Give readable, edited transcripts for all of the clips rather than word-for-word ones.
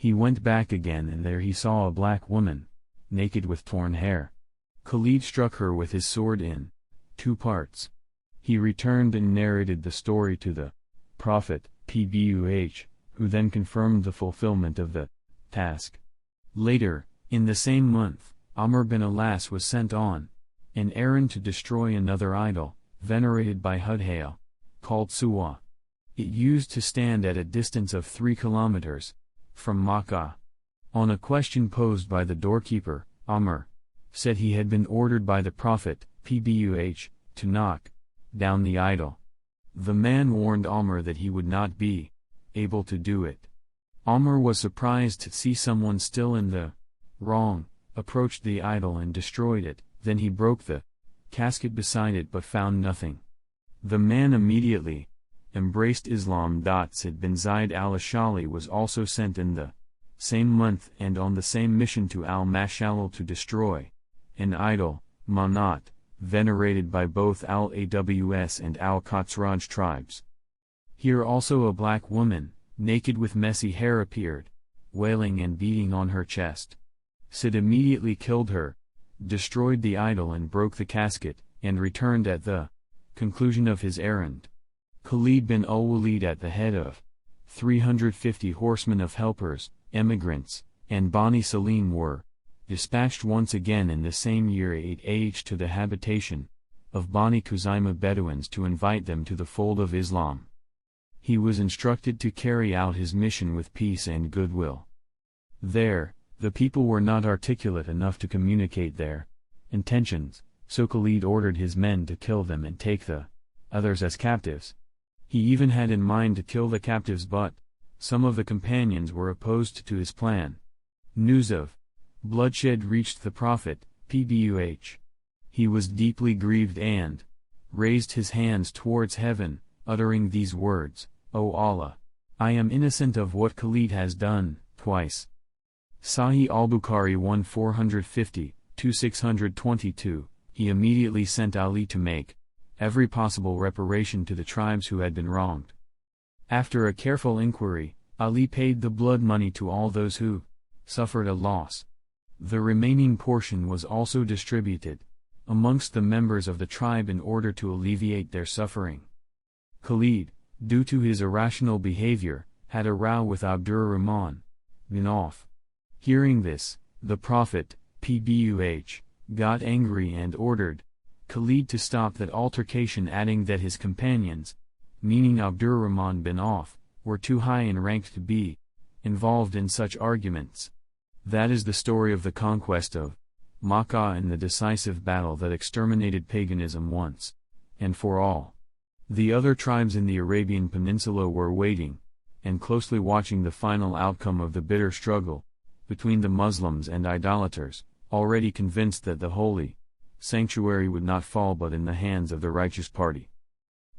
He went back again and there he saw a black woman, naked with torn hair. Khalid struck her with his sword in 2 parts. He returned and narrated the story to the Prophet, PBUH, who then confirmed the fulfillment of the task. Later, in the same month, Amr bin Alas was sent on an errand to destroy another idol, venerated by Hudhail, called Suwa. It used to stand at a distance of 3 kilometers from Makkah. On a question posed by the doorkeeper, Amr said he had been ordered by the Prophet, PBUH, to knock down the idol. The man warned Amr that he would not be able to do it. Amr was surprised to see someone still in the wrong, approached the idol and destroyed it. Then he broke the casket beside it but found nothing. The man immediately embraced Islam. Said bin Zayd al-Ashali was also sent in the same month and on the same mission to al-Mashalal to destroy an idol, Manat, venerated by both al-Aws and al-Khazraj tribes. Here also a black woman, naked with messy hair appeared, wailing and beating on her chest. Sid immediately killed her, destroyed the idol and broke the casket, and returned at the conclusion of his errand. Khalid bin al-Walid at the head of 350 horsemen of helpers, emigrants, and Bani Salim were dispatched once again in the same year 8 to the habitation of Bani Khuzaimah Bedouins to invite them to the fold of Islam. He was instructed to carry out his mission with peace and goodwill. There, the people were not articulate enough to communicate their intentions, so Khalid ordered his men to kill them and take the others as captives. He even had in mind to kill the captives, but some of the companions were opposed to his plan. News of bloodshed reached the Prophet, PBUH. He was deeply grieved and raised his hands towards heaven, uttering these words, "O Allah, I am innocent of what Khalid has done," twice. Sahih al-Bukhari 1450-622. He immediately sent Ali to make every possible reparation to the tribes who had been wronged. After a careful inquiry, Ali paid the blood money to all those who suffered a loss. The remaining portion was also distributed amongst the members of the tribe in order to alleviate their suffering. Khalid, due to his irrational behavior, had a row with Abdurrahman bin Auf. Hearing this, the Prophet, PBUH, got angry and ordered Khalid to stop that altercation, adding that his companions, meaning Abdurrahman bin Auf, were too high in rank to be involved in such arguments. That is the story of the conquest of Makkah and the decisive battle that exterminated paganism once and for all. The other tribes in the Arabian Peninsula were waiting and closely watching the final outcome of the bitter struggle between the Muslims and idolaters, already convinced that the holy sanctuary would not fall but in the hands of the righteous party.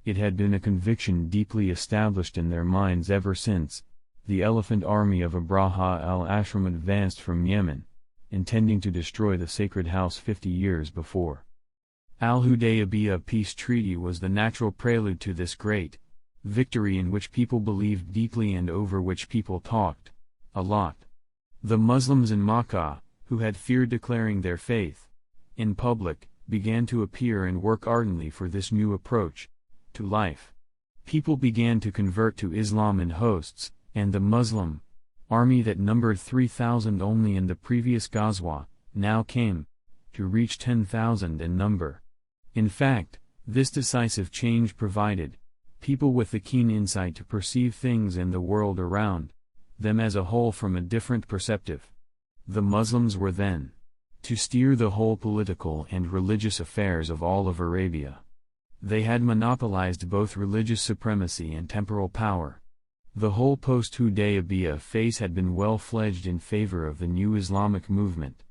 It had been a conviction deeply established in their minds ever since the elephant army of Abraha al-Ashram advanced from Yemen, intending to destroy the sacred house 50 years before. Al-Hudaybiyah peace treaty was the natural prelude to this great victory in which people believed deeply and over which people talked a lot. The Muslims in Makkah, who had feared declaring their faith in public, began to appear and work ardently for this new approach to life. People began to convert to Islam in hosts, and the Muslim army that numbered 3,000 only in the previous Ghazwa, now came to reach 10,000 in number. In fact, this decisive change provided people with the keen insight to perceive things in the world around them as a whole from a different perspective. The Muslims were then to steer the whole political and religious affairs of all of Arabia. They had monopolized both religious supremacy and temporal power. The whole post-Hudaybiyah phase had been well-fledged in favor of the new Islamic movement.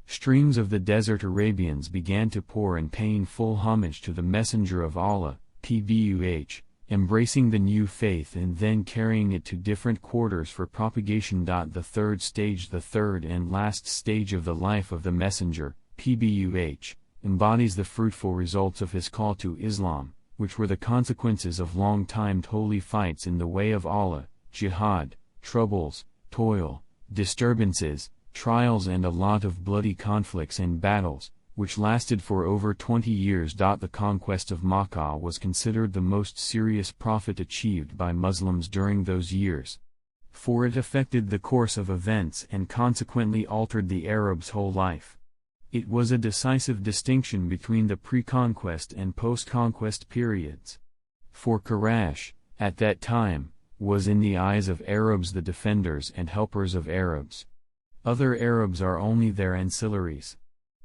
Streams of the desert Arabians began to pour in paying full homage to the Messenger of Allah, PBUH, embracing the new faith and then carrying it to different quarters for propagation. The third stage, the third and last stage of the life of the Messenger, PBUH, embodies the fruitful results of his call to Islam, which were the consequences of long-timed holy fights in the way of Allah, jihad, troubles, toil, disturbances, trials and a lot of bloody conflicts and battles, which lasted for over 20 years. The conquest of Makkah was considered the most serious profit achieved by Muslims during those years. For it affected the course of events and consequently altered the Arabs' whole life. It was a decisive distinction between the pre-conquest and post-conquest periods. For Quraysh, at that time, was in the eyes of Arabs the defenders and helpers of Arabs. Other Arabs are only their ancillaries.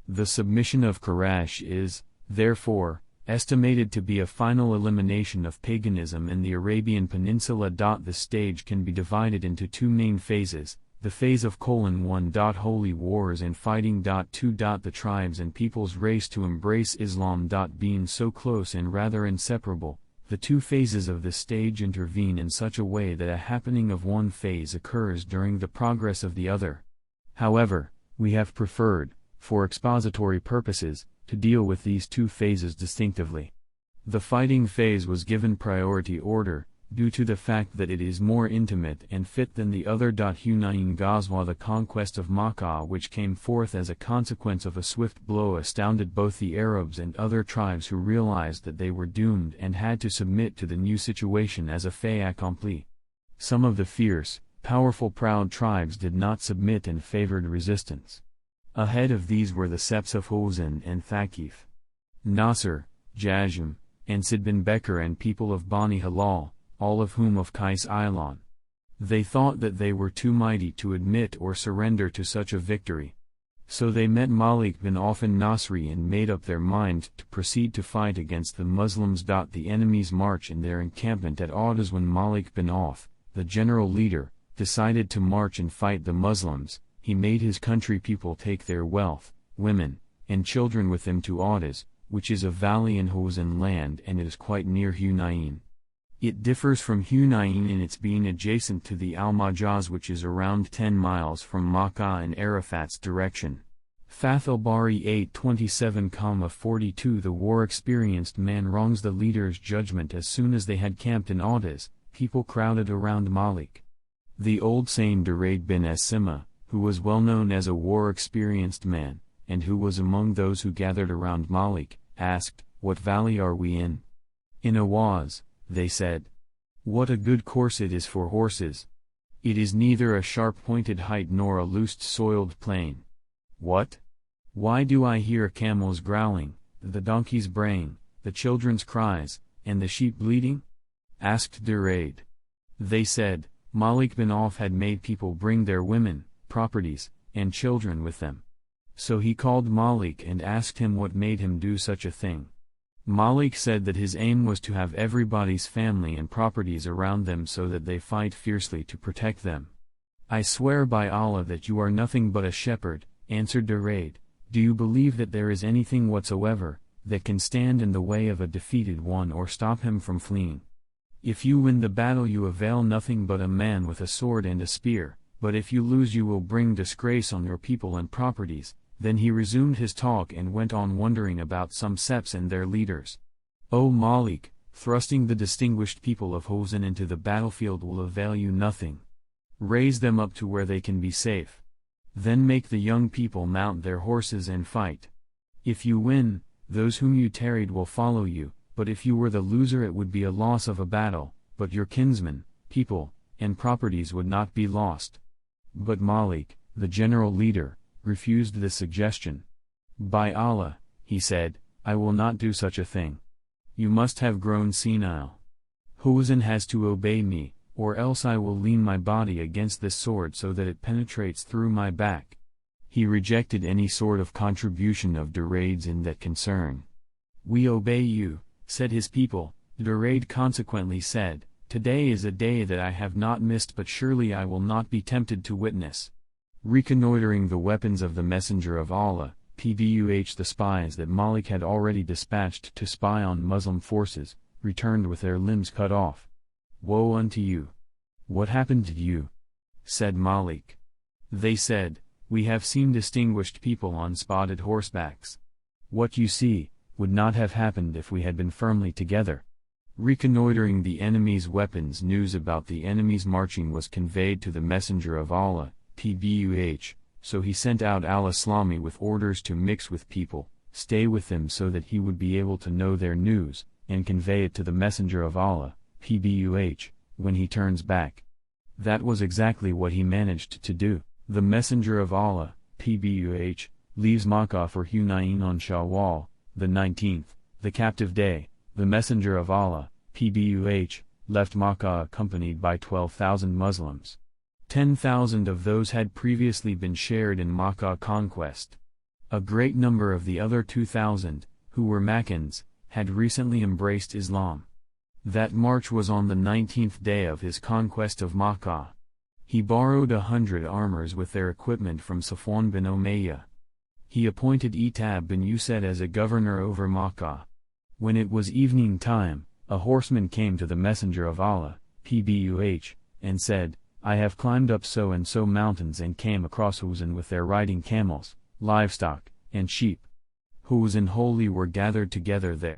The submission of Quraysh is, therefore, estimated to be a final elimination of paganism in the Arabian Peninsula. The stage can be divided into two main phases, the phase of :1. Holy wars and fighting. 2. The tribes and peoples race to embrace Islam. Being so close and rather inseparable, the two phases of the stage intervene in such a way that a happening of one phase occurs during the progress of the other. However, we have preferred, for expository purposes, to deal with these two phases distinctively. The fighting phase was given priority order, due to the fact that it is more intimate and fit than the other. Hunayn Ghazwa, the conquest of Makkah, which came forth as a consequence of a swift blow, astounded both the Arabs and other tribes who realized that they were doomed and had to submit to the new situation as a fait accompli. Some of the fierce, powerful, proud tribes did not submit and favored resistance. Ahead of these were the septs of Hawazin and Thaqif, Nasr, Jashim, and Sid bin Bekr, and people of Bani Halal, all of whom of Qais Ilan. They thought that they were too mighty to admit or surrender to such a victory. So they met Malik bin Auf an-Nasri and made up their mind to proceed to fight against the Muslims. The enemies march in their encampment at Audas. When Malik bin Auf, the general leader, decided to march and fight the Muslims, he made his country people take their wealth, women, and children with them to Audas, which is a valley in Hawazin land, and it is quite near Hunayn. It differs from Hunayn in its being adjacent to the Al-Majaz, which is around 10 miles from Makkah in Arafat's direction. Fath al-Bari 8:27-42. The war-experienced man wrongs the leader's judgment. As soon as they had camped in Audas, people crowded around Malik. The old Sayyid Durayd bin Asima, who was well known as a war-experienced man, and who was among those who gathered around Malik, asked, "What valley are we in?" "In Awaz," they said. "What a good course it is for horses! It is neither a sharp-pointed height nor a loose-soiled plain." "What? Why do I hear camels growling, the donkeys braying, the children's cries, and the sheep bleating?" asked Durayd. They said, Malik bin Auf had made people bring their women, properties, and children with them. So he called Malik and asked him what made him do such a thing. Malik said that his aim was to have everybody's family and properties around them so that they fight fiercely to protect them. "I swear by Allah that you are nothing but a shepherd," answered Durayd. "Do you believe that there is anything whatsoever that can stand in the way of a defeated one or stop him from fleeing? If you win the battle you avail nothing but a man with a sword and a spear, but if you lose you will bring disgrace on your people and properties." Then he resumed his talk and went on wondering about some septs and their leaders. "O Malik, thrusting the distinguished people of Hawazin into the battlefield will avail you nothing. Raise them up to where they can be safe. Then make the young people mount their horses and fight. If you win, those whom you tarried will follow you, but if you were the loser it would be a loss of a battle, but your kinsmen, people, and properties would not be lost." But Malik, the general leader, refused this suggestion. "By Allah," he said, "I will not do such a thing. You must have grown senile. Hawazin has to obey me, or else I will lean my body against this sword so that it penetrates through my back." He rejected any sort of contribution of Durayd's in that concern. "We obey you," said his people. Durayd consequently said, "Today is a day that I have not missed, but surely I will not be tempted to witness." Reconnoitering the weapons of the Messenger of Allah, the spies that Malik had already dispatched to spy on Muslim forces, returned with their limbs cut off. "Woe unto you! What happened to you?" said Malik. They said, "We have seen distinguished people on spotted horsebacks. What you see would not have happened if we had been firmly together." Reconnoitering the enemy's weapons, news about the enemy's marching was conveyed to the Messenger of Allah, PBUH, so he sent out al-Islami with orders to mix with people, stay with them so that he would be able to know their news, and convey it to the Messenger of Allah, PBUH, when he turns back. That was exactly what he managed to do. The Messenger of Allah, PBUH, leaves Makkah for Hunayn on Shawwal, the 19th, the captive day. The Messenger of Allah, PBUH, left Makkah accompanied by 12,000 Muslims. 10,000 of those had previously been shared in Makkah conquest. A great number of the other 2,000, who were Makkans, had recently embraced Islam. That march was on the 19th day of his conquest of Makkah. He borrowed 100 armors with their equipment from Safwan bin Umayyah. He appointed Itab bin Usaid as a governor over Makkah. When it was evening time, a horseman came to the Messenger of Allah, PBUH, and said, I have climbed up so and so mountains and came across Huzn with their riding camels, livestock, and sheep. Huz and Holy were gathered together there.